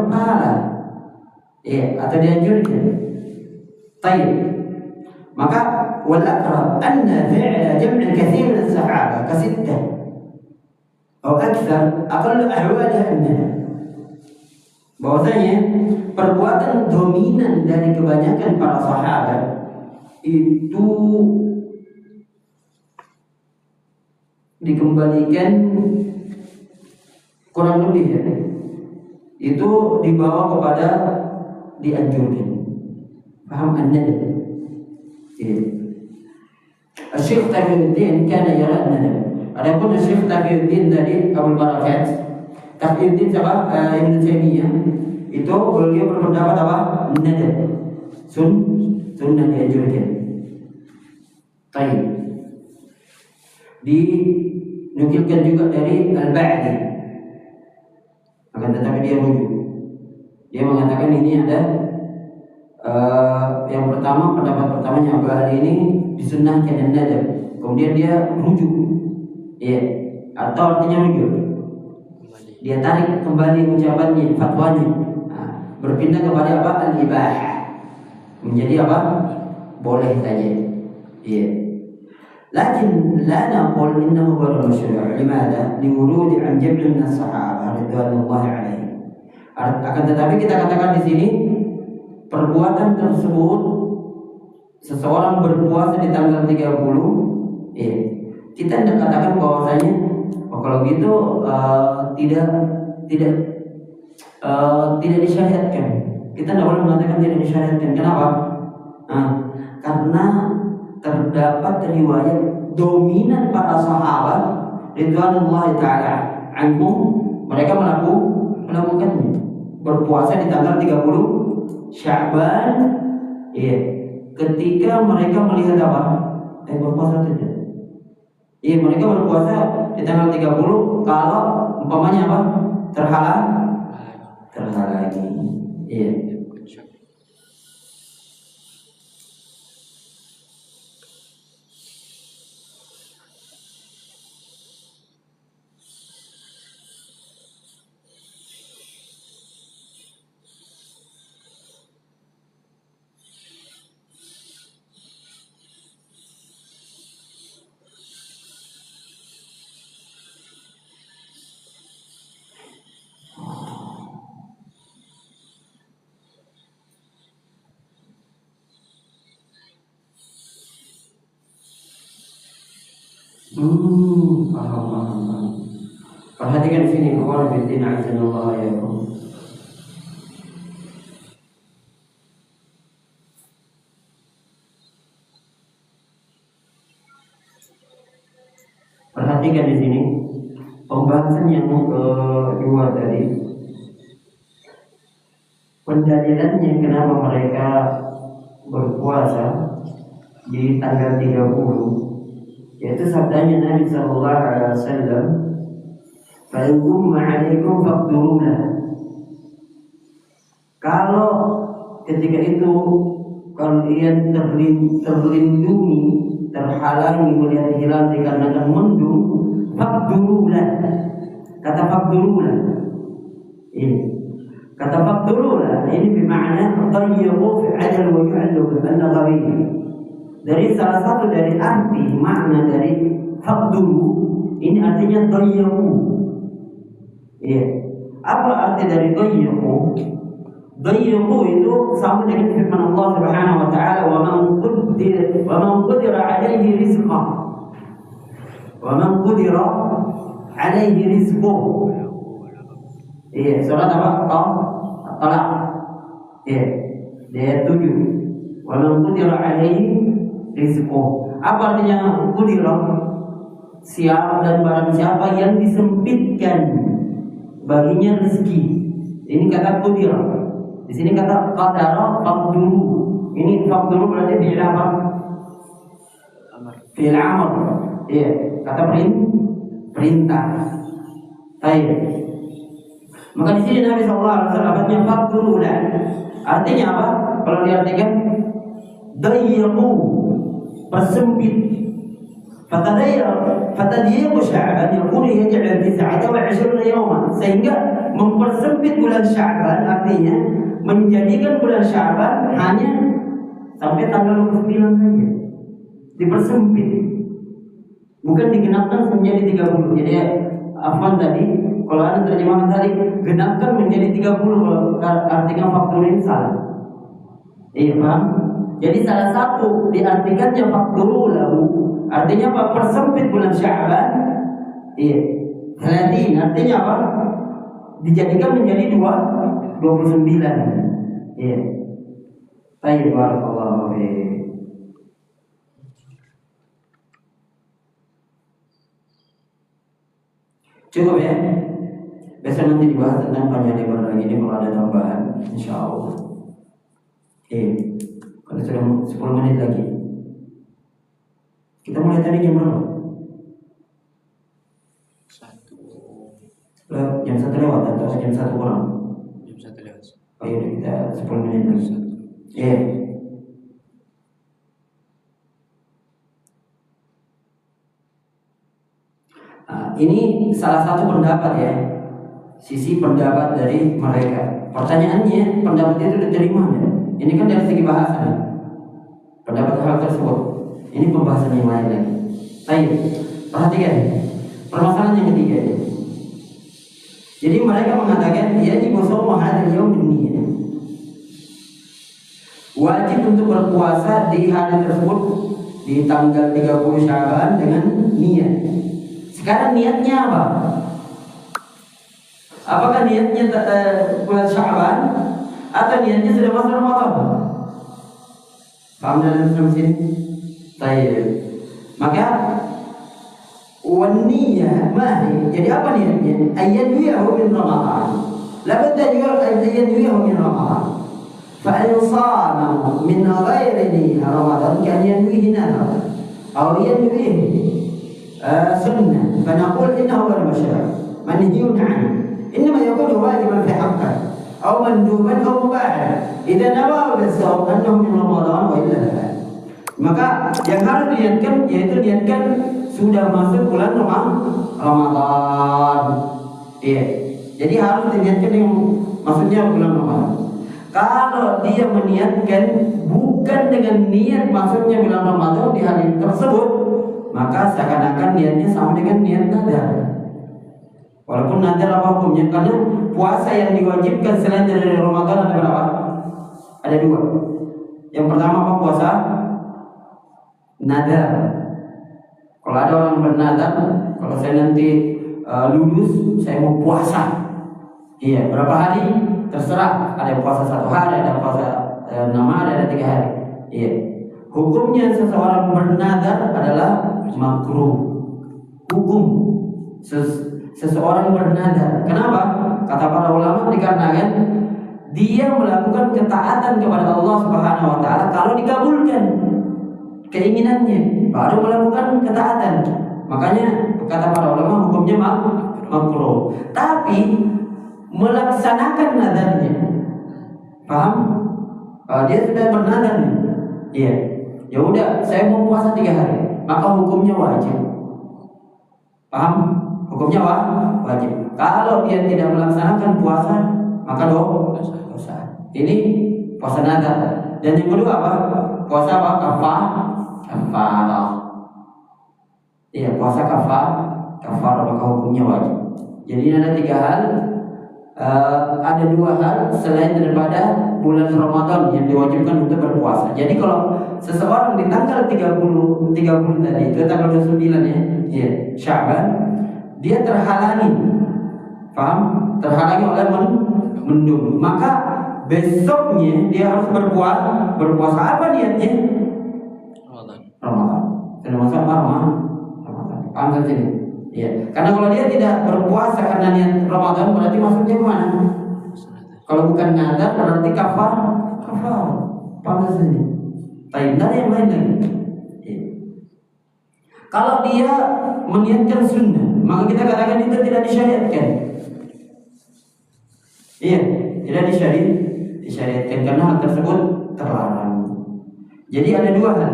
pahala. Iya, atau dianjurkan. Baik. Maka wal aqrab anna fi'la jam' katsir min as-sahabah kasittah atau akthar aqall ahwalha annaha, bahwasanya perbuatan dominan dari kebanyakan para sahabat itu dikembalikan kurang lebih ya, itu dibawa kepada dianjurkan. Paham anda? Syekh Taqiyuddin kana yara an Adapun Syekh Taqiyuddin tadi Abul Barakat, Taqiyuddin siapa? Ibnu Taimiyah. Itu beliau berpendapat apa? Nadab. Sunnah dianjurkan. Baik. Dinukilkan juga dari Al-Ba'di. Akan tetapi dia rujuk. Dia mengatakan ini ada yang pertama, pendapat pertamanya Abu Ali ini disunnahkan nadab. Kemudian dia rujuk. Iya. Atau artinya rujuk. Dia tarik kembali ucapannya, fatwanya. Berpindah kepada apa? Al-ibahah. Menjadi apa? Boleh saja. Iya. Lakin la naqul innahu ghairu masyru'. Limadha? Liwurudi an jam'in min as-sahabah radhiyallahu alaihim. Akan tetapi kita katakan di sini perbuatan tersebut, seseorang berpuasa di tanggal 30, ya, kita tidak katakan bahwasanya kalau gitu tidak disyariatkan. Kita tidak boleh mengatakan tidak disyariatkan. Kenapa? Karena terdapat riwayat dominan para sahabat ridwanullahi ta'ala anhum, mereka melakukannya. Berpuasa di tanggal 30 Sya'ban, ya, ketika mereka melihat apa? Berpuasa tidak? Iya, mereka berpuasa di tanggal 30 kalau umpamanya apa? Terhalangi. Iya. Paham. Perhatikan di sini, ikhwan fillah, azanallahu iyyakum. Perhatikan di sini pembahasan yang kedua tadi, pendalilannya kenapa mereka berpuasa di tanggal 30, yaitu sabdanya Nabi sallallahu alaihi wasallam, "Fa in gumma 'alaikum faqduru lah." Kalau ketika itu kalian terlindungi, terhalangi melihat hilal dikarenakan mendung, faqduru lah. Kata faqduru lah ini, kata faqduru lah ini bermakna tayyibu fi ajal wa yu'allu bi anna gharib. Dari salah satu dari arti makna dari faqduru ini artinya tayyibu. Iya. Apa arti dari tayyibu? Tayyibu itu sama dengan firman Allah Subhanahu wa taala, wa man qadira 'alaihi rizqah. Wa man qadira 'alaihi rizquh. Iya, surat apa? Talaq. Iya. Ayat 7. Wa man qadira 'alaihi rizquh. Apa artinya qadira? Siapa dan barang siapa yang disempitkan baginya rezeki. Ini kata qadira. Di sini kata qadara faqduru. Ini faqduru berarti fi'il apa? Fi'il amr. Iya, kata perintah. Baik. Maka di sini Nabi sallallahu alaihi wasallam faqduru lah. Artinya apa? Kalau diartikan dayyiqu, persempit. Fatadayyiqu Sya'ban yakunu yaj'al 29 yawman, sehingga mempersempit bulan Sya'ban artinya menjadikan bulan Sya'ban hanya sampai tanggal 29 saja. Dipersempit. Bukan digenapkan menjadi 30. Jadi afwan tadi, kalau ada terjemahan tadi genapkan menjadi 30, kalau artikan faktor ini salah. Iya, paham? Jadi salah satu diartikannya faktor lahu, artinya apa? Persempit bulan Sya'ban. Iya. 30 artinya apa? Dijadikan menjadi 29. Iya. Baik, barakallahu fiik. Cukup ya. Besok nanti dibahas tentang panjang lebar lagi ini kalau ada tambahan, insya Allah. Oke, kalau sudah 10 menit lagi. Kita mulai tadi jam berapa? 1. Jam 1 lewat atau jam 1 kurang? Jam 1 lewat. Oh iya, kita 10 menit lagi. 1. Iya. Nah, ini salah satu pendapat ya, sisi pendapat dari mereka. Pertanyaannya, pendapat itu diterima ya? Ini kan dari segi bahasa nih. Pendapat hal tersebut. Ini pembahasan yang lain lagi. Baik, perhatikan permasalahan yang ketiga. Jadi mereka mengatakan yajibu shaumu hadzal yaum binniyah. Wajib untuk berpuasa di hari tersebut di tanggal 30 Sya'ban dengan niat. Sekarang niatnya apa? Apakah niatnya bulan Sya'ban atau niatnya sudah masuk Ramadan? Paham dalam Islam sini? Baik. Maka waniyah mahi. Jadi apa niatnya? Ayyanwiyahu min Ramadan. Labad ayyanwiyahu min Ramadan. Fa in shama min ghairi Ramadan kan yanwihi nadar atau yanwihi sunnah. Fa naqul innahu ghairu masyru'. Manhiyun 'anhu. Innama yakunu wajiban fi haqqih atau manduban atau mubah. Idza nawa bis-shawm annahu min Ramadan wa illa la. Maka yang harus diniatkan yaitu niatkan sudah masuk bulan Ramadan. Iya. Jadi harus diniatkan yang maksudnya bulan Ramadan. Kalau dia meniatkan bukan dengan niat masuknya bulan Ramadan di hari tersebut, maka seakan-akan niatnya sama dengan niat nadar. Walaupun nadar apa hukumnya? Karena puasa yang diwajibkan selain dari Ramadan ada berapa? Ada 2. Yang pertama apa? Puasa nadar. Kalau ada orang bernadar, kalau saya nanti lulus, saya mau puasa. Iya, berapa hari? Terserah. Ada puasa 1 hari, ada puasa 6 hari, ada 3 hari. Iya. Hukumnya seseorang bernadar adalah makruh. Hukum seseorang bernadar. Kenapa? Kata para ulama dikarenakan dia melakukan ketaatan kepada Allah Subhanahu wa taala kalau dikabulkan keinginannya, baru melakukan ketaatan. Makanya kata para ulama hukumnya makruh. Tapi melaksanakan nadarnya, paham? Dia sudah bernadar nih. Iya. Ya udah, saya mau puasa 3 hari, maka hukumnya wajib. Paham? Hukumnya wajib. Kalau dia tidak melaksanakan puasa, maka dosa. Ini puasa nadar. Dan yang kedua apa? Puasa apa? Kafarah. Iya, puasa kafarah maka hukumnya wajib. Jadi ada 3 hal. Ada 2 hal selain daripada bulan Ramadan yang diwajibkan untuk berpuasa. Jadi kalau seseorang di tanggal 30 tadi itu tanggal 29 ya, Sya'ban, dia terhalangi, paham? Terhalangi oleh mendung. Maka besoknya dia harus berpuasa apa niatnya? Ramadan. Sudah masuk Ramadan. Paham saja ini? Iya. Karena kalau dia tidak berpuasa karena niat Ramadan, berarti maksudnya kemana? Kalau bukan nadar berarti kafar. Paham saja ini? Tapi ada yang lain lagi. Iya. Kalau dia meniatkan sunnah, maka kita katakan itu tidak disyariatkan. Iya, tidak disyariatkan karena hal tersebut terlarang. Jadi ada 2 hal.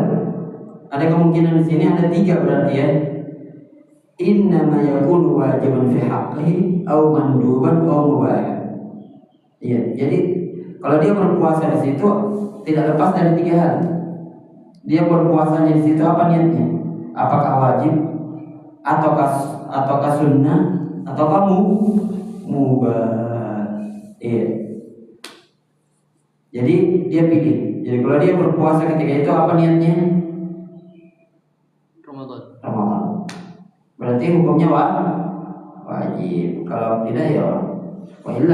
Ada kemungkinan di sini ada 3 berarti ya. Innama yakunu wajiban fi haqqihi aw manduban aw mubah. Iya, jadi kalau dia berpuasa di situ tidak lepas dari 3 hal. Dia berpuasanya di situ apa niatnya? Apakah wajib ataukah sunnah ataukah mubah? Iya. Jadi dia pilih. Jadi kalau dia berpuasa ketika itu apa niatnya? Ramadan. Berarti hukumnya wajib. Kalau tidak ya wajib.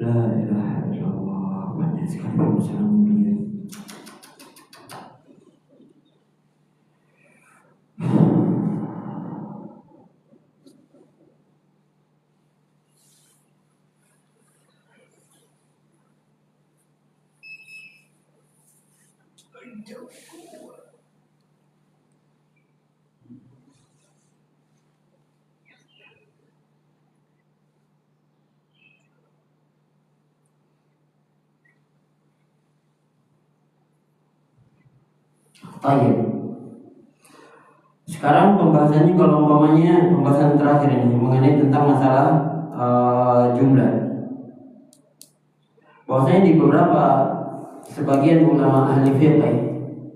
La ilaha illallah. Banyak sekali permasalahan dia. Baik. Sekarang pembahasannya kalau umpamanya pembahasan terakhir ini mengenai tentang masalah jumlah. Bahwasanya di beberapa sebagian ulama ahli fiqh,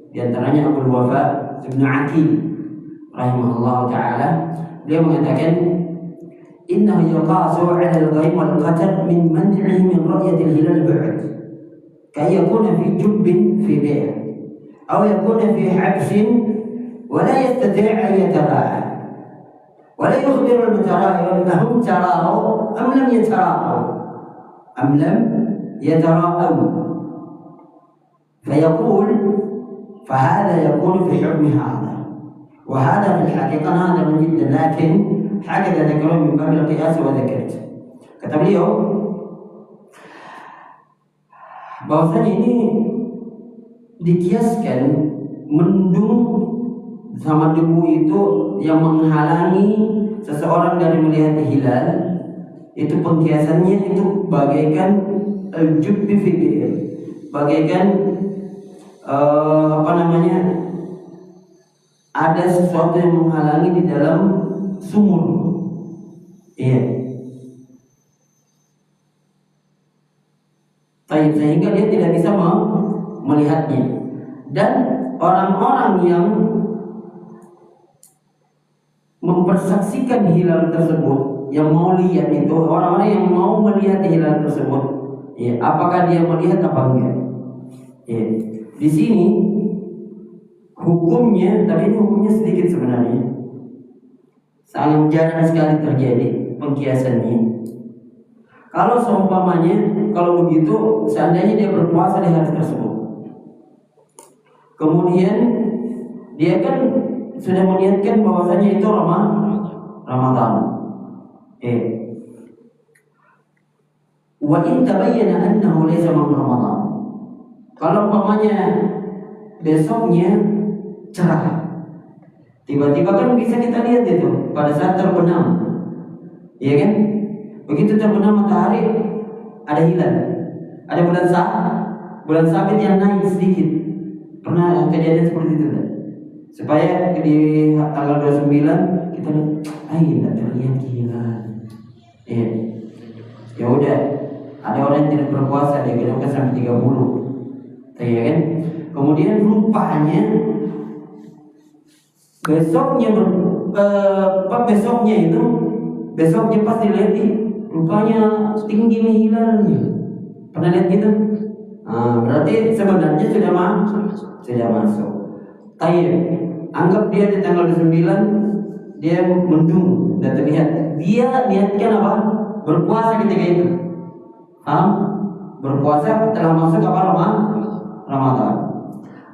di antaranya Abu Wafa Ibnu Aqil rahimahullah taala, dia mengatakan innahu yuqasu 'ala al-ghaib wal qatar min man'ihi min ra'yati al-hilal ba'd kay yakuna fi jubbin fi bay' أو يكون في حبس ولا يستطيع أن يتراءى ولا يخبر المتراءي أنهم تراءوا أم لم يتراءوا فيقول فهذا يكون في حكم هذا وهذا في الحقيقة نادر جدا لكن هكذا ذكروا من باب القياس وذكرت. Kata beliau bahwasanya ini dikiaskan mendung sama debu itu yang menghalangi seseorang dari melihat hilal, itu pengkiasannya itu bagaikan jubbi fi bi'r, bagaikan ada sesuatu yang menghalangi di dalam sumur. Iya. Sehingga dia tidak bisa melihatnya. Dan orang-orang yang mempersaksikan hilal tersebut, yang mau lihat itu, orang-orang yang mau melihat hilal tersebut, ya, apakah dia melihat apa enggak? Ya. Di sini hukumnya, tapi ini hukumnya sedikit sebenarnya, sangat jarang sekali terjadi pengkiasannya. Kalau seumpamanya, kalau begitu, seandainya dia berpuasa di hari tersebut, kemudian dia kan sudah meniatkan bahwasanya itu Ramadan. Wa in tabayyana annahu laysa min Ramadan. Kalau umpamanya besoknya cerah, tiba-tiba kan bisa kita lihat itu pada saat terbenam, iya kan? Begitu terbenam matahari, ada hilal, ada bulan sabit yang naik sedikit. Pernah kejadian seperti itu kan? Supaya di tanggal 29 kita lihat, tidak terlihat hilal. Ya udah, ada orang yang tidak berpuasa dia gedungkan sampai 30, ya kan? Kemudian rupanya besoknya pas dilihat, rupanya tinggi hilalnya. Pernah lihat gitu? Berarti sebenarnya sudah masuk. Anggap dia di tanggal 29 dia mendung dan terlihat. Dia niatkan apa? Berpuasa ketika itu. Berpuasa telah masuk apa? Ramadan.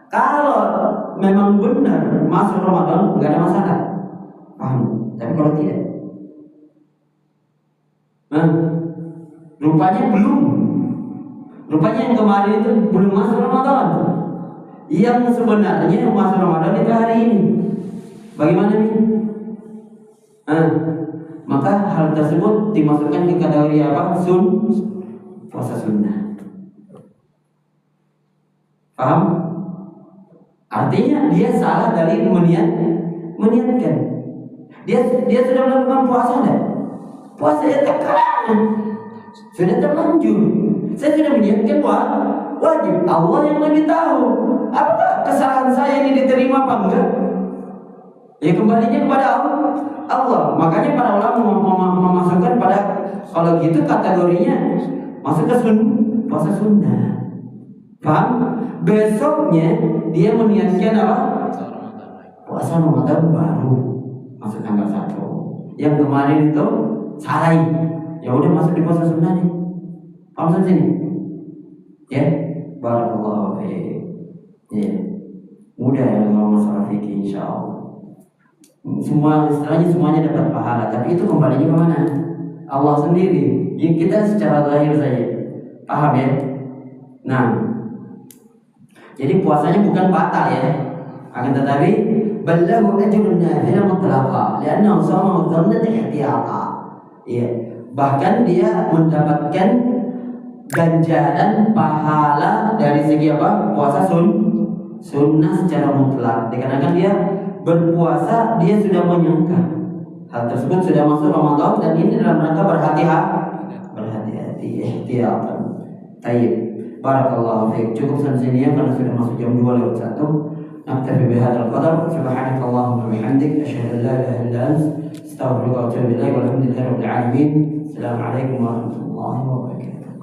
Kalau memang benar masuk Ramadan, nggak ada masalah. Paham? Tapi kalau tidak, rupanya belum. Rupanya yang kemarin itu belum masuk Ramadan. Yang sebenarnya masuk Ramadan itu hari ini. Bagaimana nih? Maka hal tersebut dimasukkan ke kategori apa? Puasa sunnah. Paham? Artinya dia salah dari meniatkan. Dia sudah melakukan puasa enggak? Puasa dia terlarang. Sudah terlanjur. Saya sudah meniatkan wajib. Allah yang lebih tahu. Apakah kesalahan saya ini diterima apa enggak? Ya kembalinya kepada Allah. Makanya para ulama memasukkan pada kalau gitu kategorinya masuk ke puasa sunnah. Paham? Besoknya dia meniatkan apa? Puasa Ramadan baru masuk tanggal 1. Yang kemarin itu salah. Ya udah masuk di puasa sunnah nih. Paham sampai sini? Ya, barakallahu fiik. Ya, mudah ya kalau masalah fikih insyaallah. Semua istilahnya semuanya dapat pahala, tapi itu kembalinya kemana? Allah sendiri. Jadi kita secara zahir saja, paham ya? Nah, jadi puasanya bukan batal ya, akan tetapi ballahu ajrun nafi'un mutlaqa, lianna sama dhanna ihtiyata. Iya, bahkan dia mendapatkan ganjaran pahala dari segi apa? Puasa sunnah secara mutlak. Dikarenakan dia berpuasa, dia sudah menyangka hal tersebut sudah masuk Ramadan dan ini dalam rangka berhati-hati, ihtiyatan. Tayyib. Barakallahu fiik. Cukup sampai sini ya karena sudah masuk jam 2:01. Naktafi bihadzal qadar. Subhanakallahumma wa bihamdik asyhadu an la ilaha illa anta astaghfiruka wa atubu ilaik. Walhamdulillahirabbil alamin. Assalamualaikum warahmatullahi wabarakatuh.